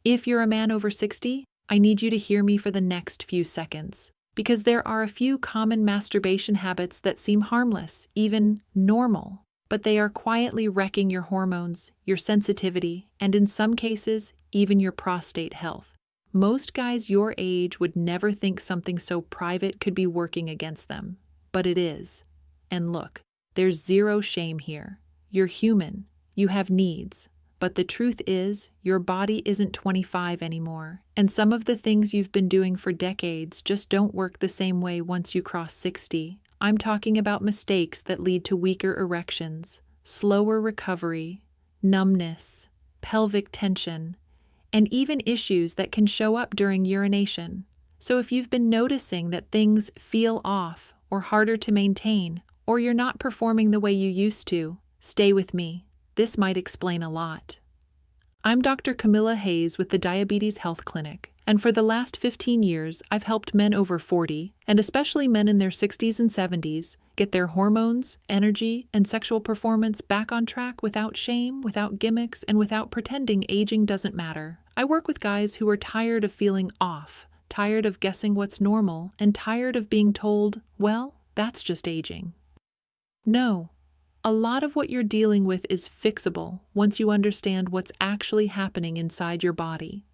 If you're a man over 60, I need you to hear me for the next few seconds, because there are a few common masturbation habits that seem harmless, even normal, but they are quietly wrecking your hormones, your sensitivity, and in some cases, even your prostate health. Most guys your age would never think something so private could be working against them, but it is. And look, there's zero shame here. You're human. You have needs. But the truth is, your body isn't 25 anymore, and some of the things you've been doing for decades just don't work the same way once you cross 60. I'm talking about mistakes that lead to weaker erections, slower recovery, numbness, pelvic tension, and even issues that can show up during urination. So if you've been noticing that things feel off or harder to maintain, or you're not performing the way you used to, stay with me. This might explain a lot. I'm Dr. Camilla Hayes with the Diabetes Health Clinic, and for the last 15 years, I've helped men over 40, and especially men in their 60s and 70s, get their hormones, energy, and sexual performance back on track without shame, without gimmicks, and without pretending aging doesn't matter. I work with guys who are tired of feeling off, tired of guessing what's normal, and tired of being told, well, that's just aging. No. A lot of what you're dealing with is fixable once you understand what's actually happening inside your body.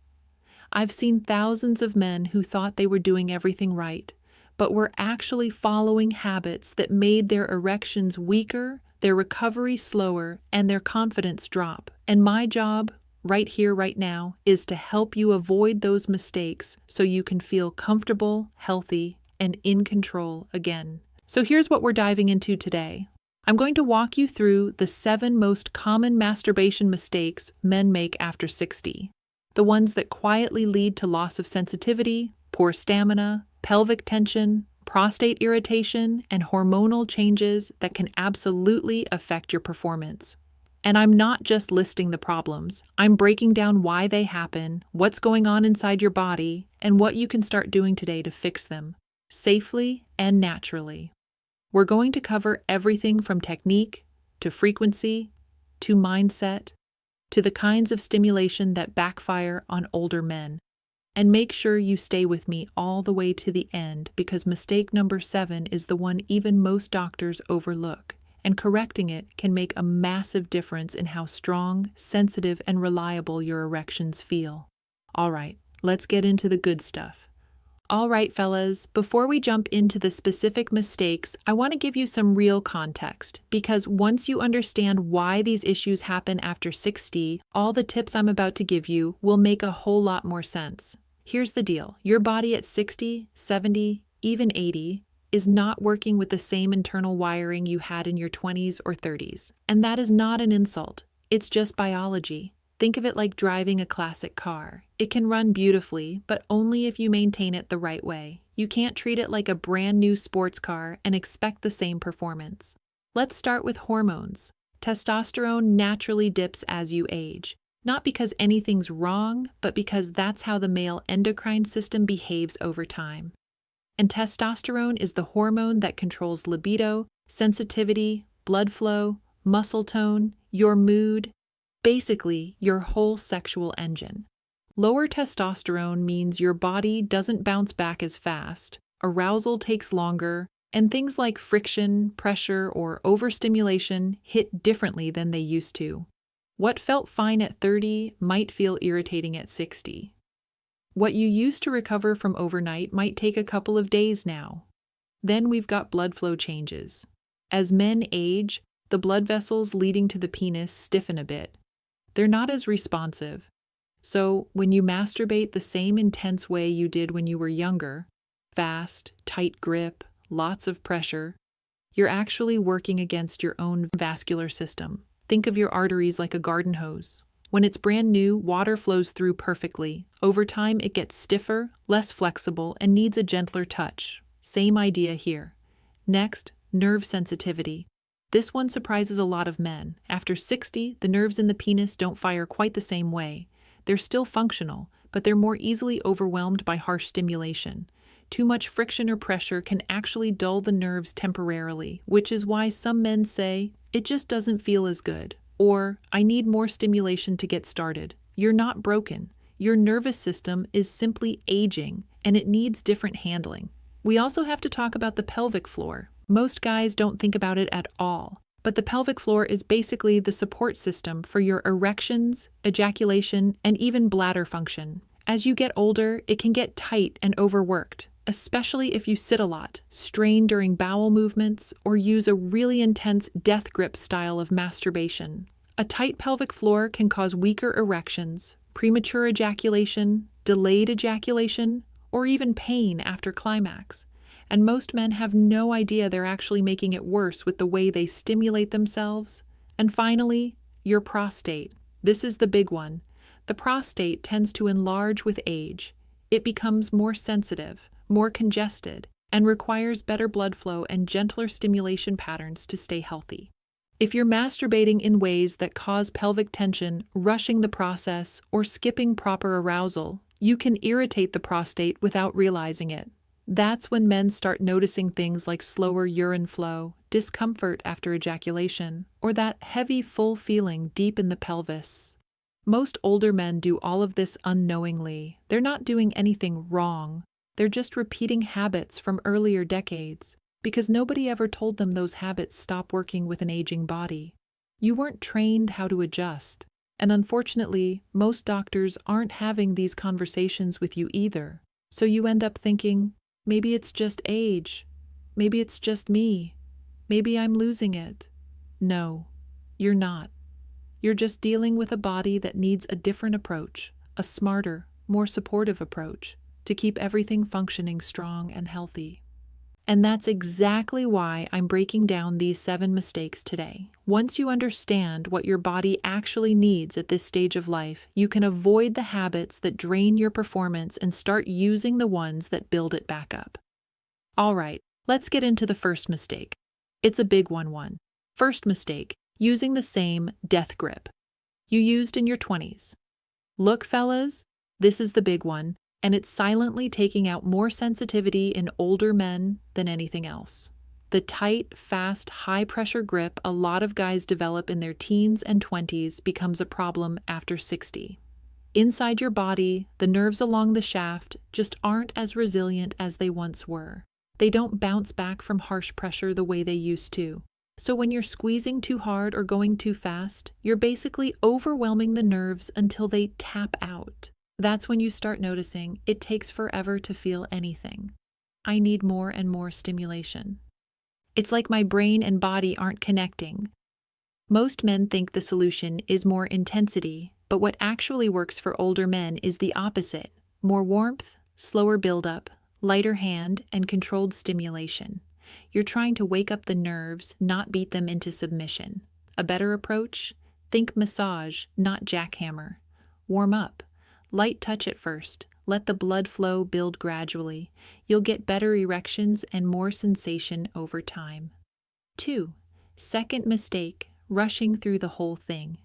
I've seen thousands of men who thought they were doing everything right, but were actually following habits that made their erections weaker, their recovery slower, and their confidence drop. And my job, right here, right now, is to help you avoid those mistakes so you can feel comfortable, healthy, and in control again. So here's what we're diving into today. I'm going to walk you through the 7 most common masturbation mistakes men make after 60. The ones that quietly lead to loss of sensitivity, poor stamina, pelvic tension, prostate irritation, and hormonal changes that can absolutely affect your performance. And I'm not just listing the problems. I'm breaking down why they happen, what's going on inside your body, and what you can start doing today to fix them, safely and naturally. We're going to cover everything from technique, to frequency, to mindset, to the kinds of stimulation that backfire on older men. And make sure you stay with me all the way to the end, because mistake number 7 is the one even most doctors overlook, and correcting it can make a massive difference in how strong, sensitive, and reliable your erections feel. All right, let's get into the good stuff. All right, fellas, before we jump into the specific mistakes, I want to give you some real context, because once you understand why these issues happen after 60, all the tips I'm about to give you will make a whole lot more sense. Here's the deal. Your body at 60, 70, even 80 is not working with the same internal wiring you had in your 20s or 30s. And that is not an insult. It's just biology. Think of it like driving a classic car. It can run beautifully, but only if you maintain it the right way. You can't treat it like a brand new sports car and expect the same performance. Let's start with hormones. Testosterone naturally dips as you age. Not because anything's wrong, but because that's how the male endocrine system behaves over time. And testosterone is the hormone that controls libido, sensitivity, blood flow, muscle tone, your mood, basically your whole sexual engine. Lower testosterone means your body doesn't bounce back as fast, arousal takes longer, and things like friction, pressure, or overstimulation hit differently than they used to. What felt fine at 30 might feel irritating at 60. What you used to recover from overnight might take a couple of days now. Then we've got blood flow changes. As men age, the blood vessels leading to the penis stiffen a bit. They're not as responsive. So when you masturbate the same intense way you did when you were younger, fast, tight grip, lots of pressure, you're actually working against your own vascular system. Think of your arteries like a garden hose. When it's brand new, water flows through perfectly. Over time, it gets stiffer, less flexible, and needs a gentler touch. Same idea here. Next, nerve sensitivity. This one surprises a lot of men. After 60, the nerves in the penis don't fire quite the same way. They're still functional, but they're more easily overwhelmed by harsh stimulation. Too much friction or pressure can actually dull the nerves temporarily, which is why some men say, "It just doesn't feel as good," or "I need more stimulation to get started." You're not broken. Your nervous system is simply aging, and it needs different handling. We also have to talk about the pelvic floor. Most guys don't think about it at all, but the pelvic floor is basically the support system for your erections, ejaculation, and even bladder function. As you get older, it can get tight and overworked, especially if you sit a lot, strain during bowel movements, or use a really intense death grip style of masturbation. A tight pelvic floor can cause weaker erections, premature ejaculation, delayed ejaculation, or even pain after climax. And most men have no idea they're actually making it worse with the way they stimulate themselves. And finally, your prostate. This is the big one. The prostate tends to enlarge with age. It becomes more sensitive, more congested, and requires better blood flow and gentler stimulation patterns to stay healthy. If you're masturbating in ways that cause pelvic tension, rushing the process, or skipping proper arousal, you can irritate the prostate without realizing it. That's when men start noticing things like slower urine flow, discomfort after ejaculation, or that heavy, full feeling deep in the pelvis. Most older men do all of this unknowingly. They're not doing anything wrong. They're just repeating habits from earlier decades, because nobody ever told them those habits stop working with an aging body. You weren't trained how to adjust, and unfortunately, most doctors aren't having these conversations with you either. So you end up thinking, maybe it's just age. Maybe it's just me. Maybe I'm losing it. No, you're not. You're just dealing with a body that needs a different approach, a smarter, more supportive approach, to keep everything functioning strong and healthy. And that's exactly why I'm breaking down these 7 mistakes today. Once you understand what your body actually needs at this stage of life, you can avoid the habits that drain your performance and start using the ones that build it back up. All right, let's get into the first mistake. It's a big one. First mistake, using the same death grip you used in your 20s. Look, fellas, this is the big one, and it's silently taking out more sensitivity in older men than anything else. The tight, fast, high-pressure grip a lot of guys develop in their teens and 20s becomes a problem after 60. Inside your body, the nerves along the shaft just aren't as resilient as they once were. They don't bounce back from harsh pressure the way they used to. So when you're squeezing too hard or going too fast, you're basically overwhelming the nerves until they tap out. That's when you start noticing it takes forever to feel anything. I need more and more stimulation. It's like my brain and body aren't connecting. Most men think the solution is more intensity, but what actually works for older men is the opposite: more warmth, slower buildup, lighter hand, and controlled stimulation. You're trying to wake up the nerves, not beat them into submission. A better approach? Think massage, not jackhammer. Warm up. Light touch at first. Let the blood flow build gradually. You'll get better erections and more sensation over time. 2. Second mistake, rushing through the whole thing.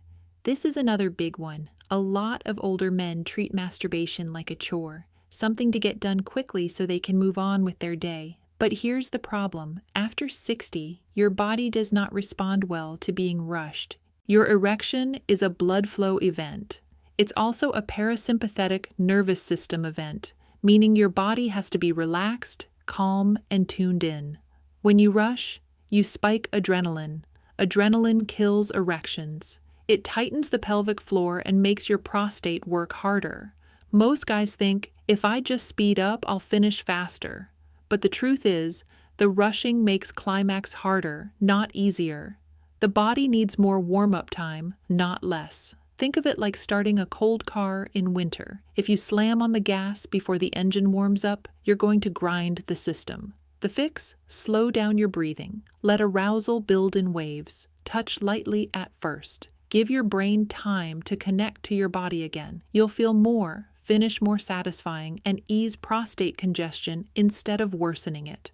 This is another big one. A lot of older men treat masturbation like a chore, something to get done quickly so they can move on with their day. But here's the problem. After 60, your body does not respond well to being rushed. Your erection is a blood flow event. It's also a parasympathetic nervous system event, meaning your body has to be relaxed, calm, and tuned in. When you rush, you spike adrenaline. Adrenaline kills erections. It tightens the pelvic floor and makes your prostate work harder. Most guys think, if I just speed up, I'll finish faster. But the truth is, the rushing makes climax harder, not easier. The body needs more warm-up time, not less. Think of it like starting a cold car in winter. If you slam on the gas before the engine warms up, you're going to grind the system. The fix? Slow down your breathing. Let arousal build in waves. Touch lightly at first. Give your brain time to connect to your body again. You'll feel more, finish more satisfying, and ease prostate congestion instead of worsening it.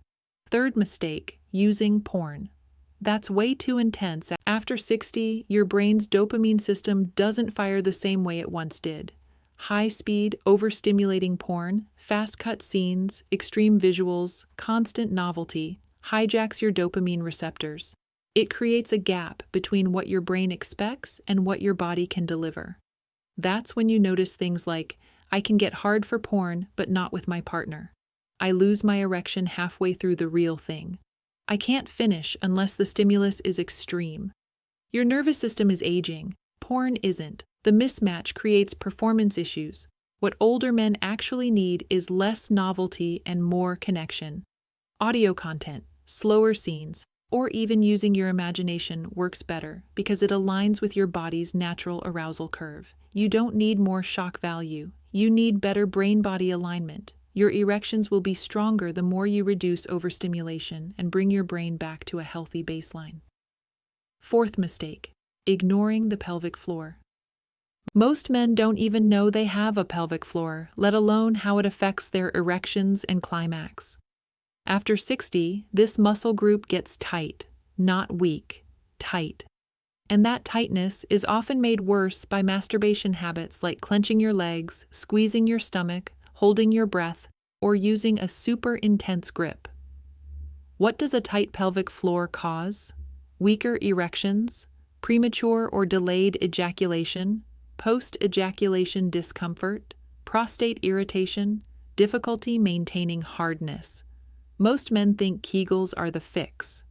Third mistake, using porn. That's way too intense. After 60, your brain's dopamine system doesn't fire the same way it once did. High-speed, overstimulating porn, fast-cut scenes, extreme visuals, constant novelty hijacks your dopamine receptors. It creates a gap between what your brain expects and what your body can deliver. That's when you notice things like I can get hard for porn, but not with my partner. I lose my erection halfway through the real thing. I can't finish unless the stimulus is extreme. Your nervous system is aging. Porn isn't. The mismatch creates performance issues. What older men actually need is less novelty and more connection. Audio content, slower scenes, or even using your imagination works better because it aligns with your body's natural arousal curve. You don't need more shock value. You need better brain-body alignment. Your erections will be stronger the more you reduce overstimulation and bring your brain back to a healthy baseline. Fourth mistake, ignoring the pelvic floor. Most men don't even know they have a pelvic floor, let alone how it affects their erections and climax. After 60, this muscle group gets tight, not weak, tight. And that tightness is often made worse by masturbation habits like clenching your legs, squeezing your stomach, holding your breath, or using a super intense grip. What does a tight pelvic floor cause? Weaker erections, premature or delayed ejaculation, post-ejaculation discomfort, prostate irritation, difficulty maintaining hardness. Most men think Kegels are the fix.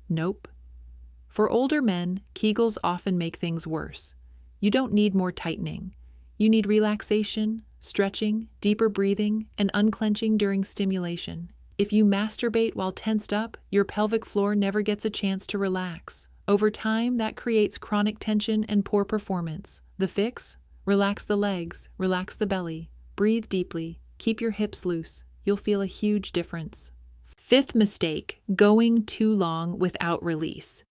Nope. For older men, Kegels often make things worse. You don't need more tightening. You need relaxation, stretching, deeper breathing, and unclenching during stimulation. If you masturbate while tensed up, your pelvic floor never gets a chance to relax. Over time, that creates chronic tension and poor performance. The fix? Relax the legs, relax the belly, breathe deeply, keep your hips loose. You'll feel a huge difference. Fifth mistake, going too long without release.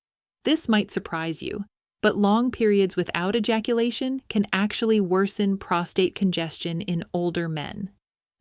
This might surprise you, but long periods without ejaculation can actually worsen prostate congestion in older men.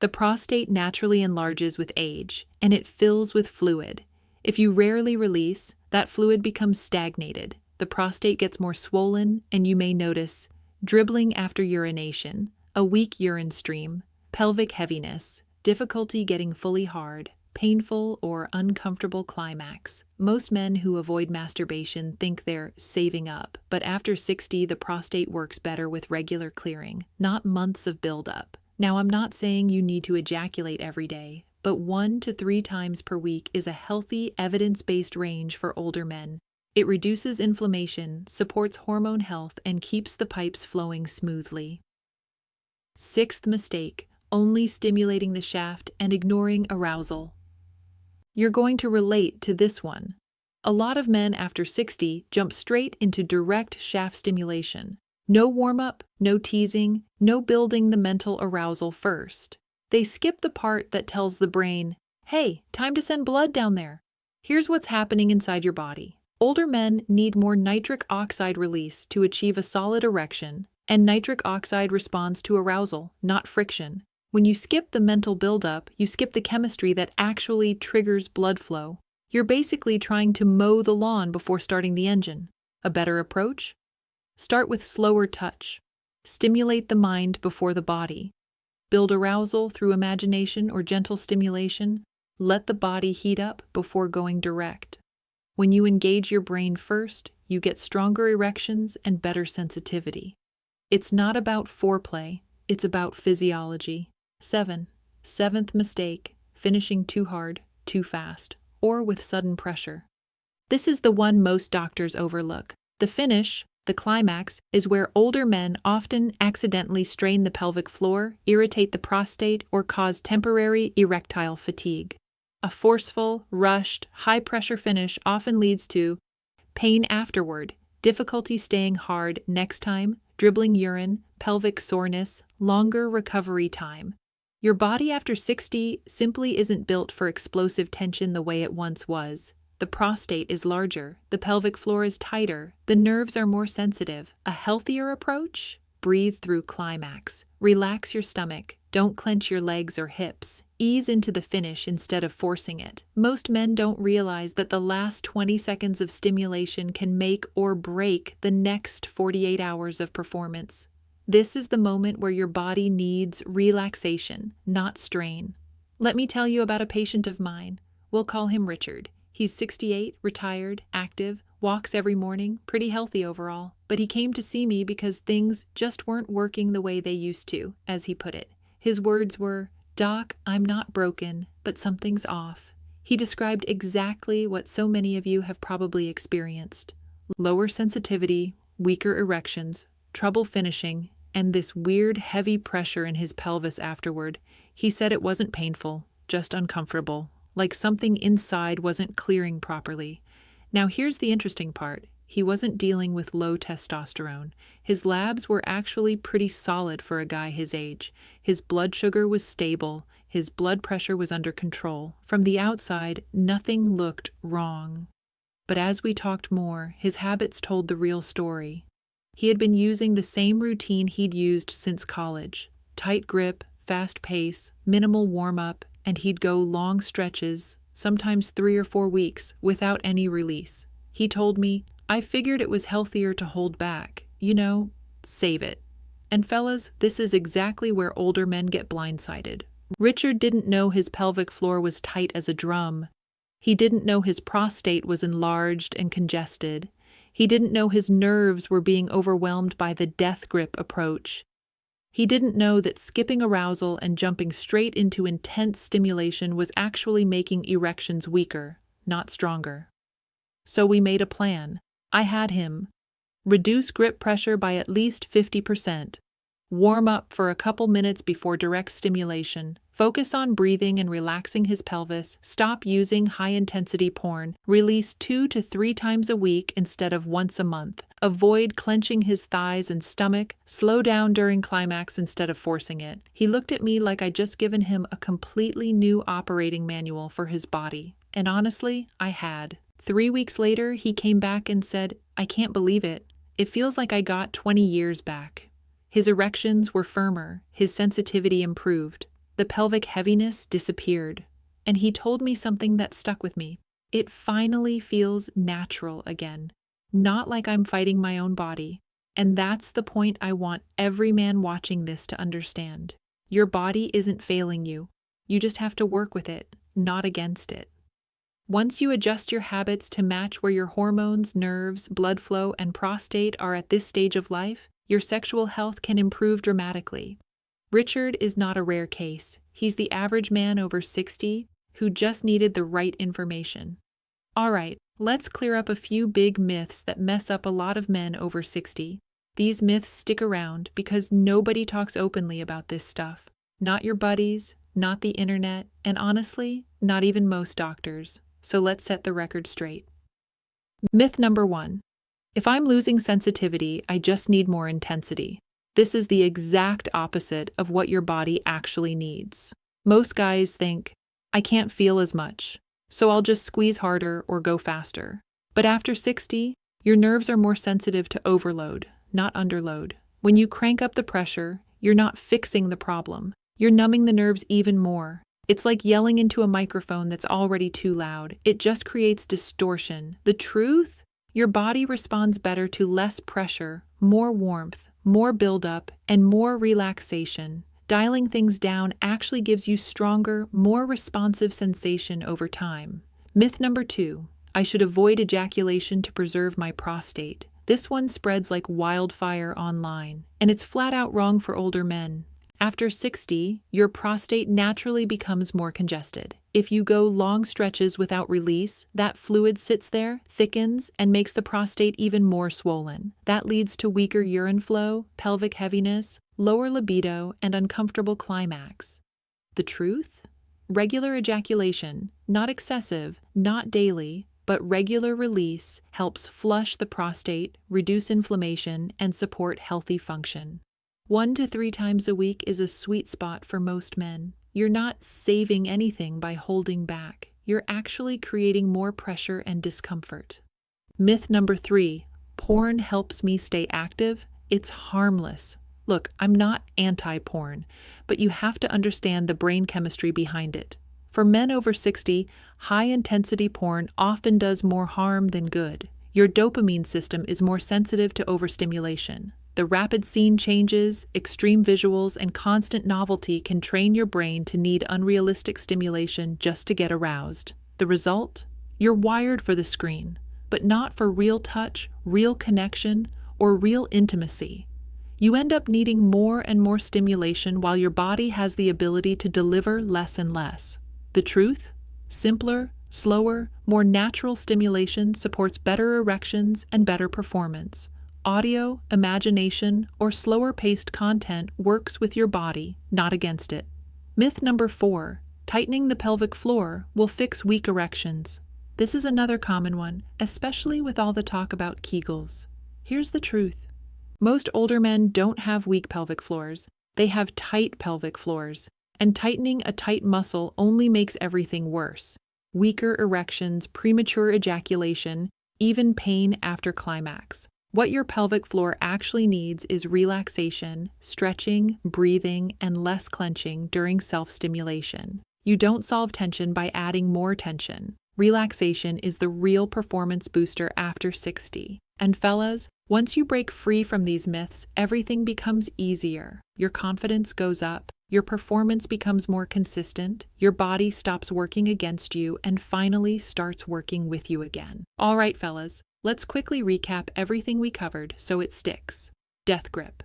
The prostate naturally enlarges with age, and it fills with fluid. If you rarely release, that fluid becomes stagnated. The prostate gets more swollen, and you may notice dribbling after urination, a weak urine stream, pelvic heaviness, difficulty getting fully hard, painful or uncomfortable climax. Most men who avoid masturbation think they're saving up, but after 60, the prostate works better with regular clearing, not months of buildup. Now, I'm not saying you need to ejaculate every day, but 1 to 3 times per week is a healthy, evidence-based range for older men. It reduces inflammation, supports hormone health, and keeps the pipes flowing smoothly. Sixth mistake, only stimulating the shaft and ignoring arousal. You're going to relate to this one. A lot of men after 60 jump straight into direct shaft stimulation. No warm-up, no teasing, no building the mental arousal first. They skip the part that tells the brain, hey, time to send blood down there. Here's what's happening inside your body. Older men need more nitric oxide release to achieve a solid erection, and nitric oxide responds to arousal, not friction. When you skip the mental buildup, you skip the chemistry that actually triggers blood flow. You're basically trying to mow the lawn before starting the engine. A better approach? Start with slower touch. Stimulate the mind before the body. Build arousal through imagination or gentle stimulation. Let the body heat up before going direct. When you engage your brain first, you get stronger erections and better sensitivity. It's not about foreplay, it's about physiology. Seventh mistake, finishing too hard, too fast, or with sudden pressure. This is the one most doctors overlook. The finish, the climax, is where older men often accidentally strain the pelvic floor, irritate the prostate, or cause temporary erectile fatigue. A forceful, rushed, high-pressure finish often leads to pain afterward, difficulty staying hard next time, dribbling urine, pelvic soreness, longer recovery time. Your body after 60 simply isn't built for explosive tension the way it once was. The prostate is larger, the pelvic floor is tighter, the nerves are more sensitive. A healthier approach? Breathe through climax. Relax your stomach. Don't clench your legs or hips. Ease into the finish instead of forcing it. Most men don't realize that the last 20 seconds of stimulation can make or break the next 48 hours of performance. This is the moment where your body needs relaxation, not strain. Let me tell you about a patient of mine. We'll call him Richard. He's 68, retired, active, walks every morning, pretty healthy overall. But he came to see me because things just weren't working the way they used to, as he put it. His words were, "Doc, I'm not broken, but something's off." He described exactly what so many of you have probably experienced: lower sensitivity, weaker erections, trouble finishing, and this weird heavy pressure in his pelvis afterward. He said it wasn't painful, just uncomfortable, like something inside wasn't clearing properly. Now here's the interesting part. He wasn't dealing with low testosterone. His labs were actually pretty solid for a guy his age. His blood sugar was stable. His blood pressure was under control. From the outside, nothing looked wrong. But as we talked more, his habits told the real story. He had been using the same routine he'd used since college. Tight grip, fast pace, minimal warm-up, and he'd go long stretches, sometimes 3 or 4 weeks, without any release. He told me, "I figured it was healthier to hold back. Save it." And fellas, this is exactly where older men get blindsided. Richard didn't know his pelvic floor was tight as a drum. He didn't know his prostate was enlarged and congested. He didn't know his nerves were being overwhelmed by the death grip approach. He didn't know that skipping arousal and jumping straight into intense stimulation was actually making erections weaker, not stronger. So we made a plan. I had him reduce grip pressure by at least 50%, warm up for a couple minutes before direct stimulation, focus on breathing and relaxing his pelvis, stop using high-intensity porn, release 2 to 3 times a week instead of once a month, avoid clenching his thighs and stomach, slow down during climax instead of forcing it. He looked at me like I'd just given him a completely new operating manual for his body. And honestly, I had. 3 weeks later, he came back and said, "I can't believe it. It feels like I got 20 years back." His erections were firmer, his sensitivity improved, the pelvic heaviness disappeared, and he told me something that stuck with me. It finally feels natural again, not like I'm fighting my own body. And that's the point I want every man watching this to understand. Your body isn't failing you. You just have to work with it, not against it. Once you adjust your habits to match where your hormones, nerves, blood flow, and prostate are at this stage of life, your sexual health can improve dramatically. Richard is not a rare case. He's the average man over 60 who just needed the right information. All right, let's clear up a few big myths that mess up a lot of men over 60. These myths stick around because nobody talks openly about this stuff. Not your buddies, not the internet, and honestly, not even most doctors. So let's set the record straight. Myth number 1. If I'm losing sensitivity, I just need more intensity. This is the exact opposite of what your body actually needs. Most guys think, I can't feel as much, so I'll just squeeze harder or go faster. But after 60, your nerves are more sensitive to overload, not underload. When you crank up the pressure, you're not fixing the problem. You're numbing the nerves even more. It's like yelling into a microphone that's already too loud. It just creates distortion. The truth? Your body responds better to less pressure, more warmth, more buildup, and more relaxation. Dialing things down actually gives you stronger, more responsive sensation over time. Myth number 2. I should avoid ejaculation to preserve my prostate. This one spreads like wildfire online, and it's flat out wrong for older men. After 60, your prostate naturally becomes more congested. If you go long stretches without release, that fluid sits there, thickens, and makes the prostate even more swollen. That leads to weaker urine flow, pelvic heaviness, lower libido, and uncomfortable climax. The truth? Regular ejaculation, not excessive, not daily, but regular release, helps flush the prostate, reduce inflammation, and support healthy function. 1 to 3 times a week is a sweet spot for most men. You're not saving anything by holding back. You're actually creating more pressure and discomfort. Myth number 3. Porn helps me stay active. It's harmless. Look, I'm not anti-porn, but you have to understand the brain chemistry behind it. For men over 60, high-intensity porn often does more harm than good. Your dopamine system is more sensitive to overstimulation. The rapid scene changes, extreme visuals, and constant novelty can train your brain to need unrealistic stimulation just to get aroused. The result? You're wired for the screen, but not for real touch, real connection, or real intimacy. You end up needing more and more stimulation while your body has the ability to deliver less and less. The truth? Simpler, slower, more natural stimulation supports better erections and better performance. Audio, imagination, or slower-paced content works with your body, not against it. Myth number 4. Tightening the pelvic floor will fix weak erections. This is another common one, especially with all the talk about Kegels. Here's the truth. Most older men don't have weak pelvic floors. They have tight pelvic floors, and tightening a tight muscle only makes everything worse. Weaker erections, premature ejaculation, even pain after climax. What your pelvic floor actually needs is relaxation, stretching, breathing, and less clenching during self-stimulation. You don't solve tension by adding more tension. Relaxation is the real performance booster after 60. And fellas, once you break free from these myths, everything becomes easier. Your confidence goes up, your performance becomes more consistent, your body stops working against you, and finally starts working with you again. All right, fellas, let's quickly recap everything we covered so it sticks. Death grip.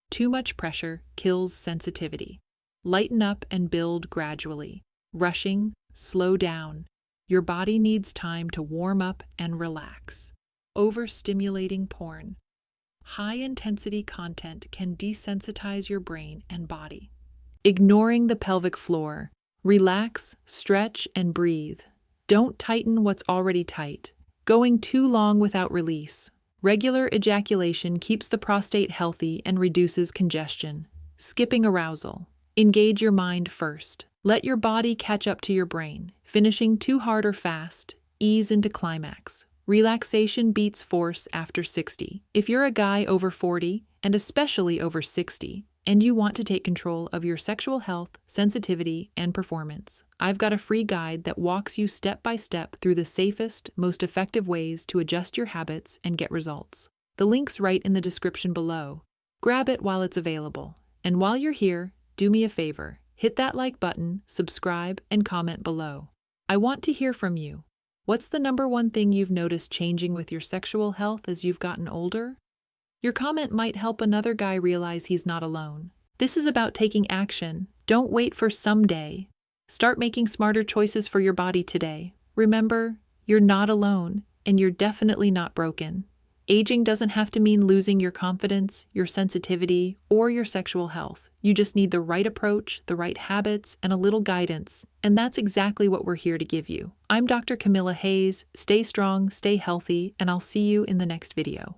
Too much pressure kills sensitivity. Lighten up and build gradually. Rushing, slow down. Your body needs time to warm up and relax. Overstimulating porn. High-intensity content can desensitize your brain and body. Ignoring the pelvic floor. Relax, stretch, and breathe. Don't tighten what's already tight. Going too long without release. Regular ejaculation keeps the prostate healthy and reduces congestion. Skipping arousal. Engage your mind first. Let your body catch up to your brain. Finishing too hard or fast. Ease into climax. Relaxation beats force after 60. If you're a guy over 40, and especially over 60, and you want to take control of your sexual health, sensitivity, and performance, I've got a free guide that walks you step by step through the safest, most effective ways to adjust your habits and get results. The link's right in the description below. Grab it while it's available. And while you're here, do me a favor. Hit that like button, subscribe, and comment below. I want to hear from you. What's the number one thing you've noticed changing with your sexual health as you've gotten older? Your comment might help another guy realize he's not alone. This is about taking action. Don't wait for someday. Start making smarter choices for your body today. Remember, you're not alone, and you're definitely not broken. Aging doesn't have to mean losing your confidence, your sensitivity, or your sexual health. You just need the right approach, the right habits, and a little guidance. And that's exactly what we're here to give you. I'm Dr. Camilla Hayes. Stay strong, stay healthy, and I'll see you in the next video.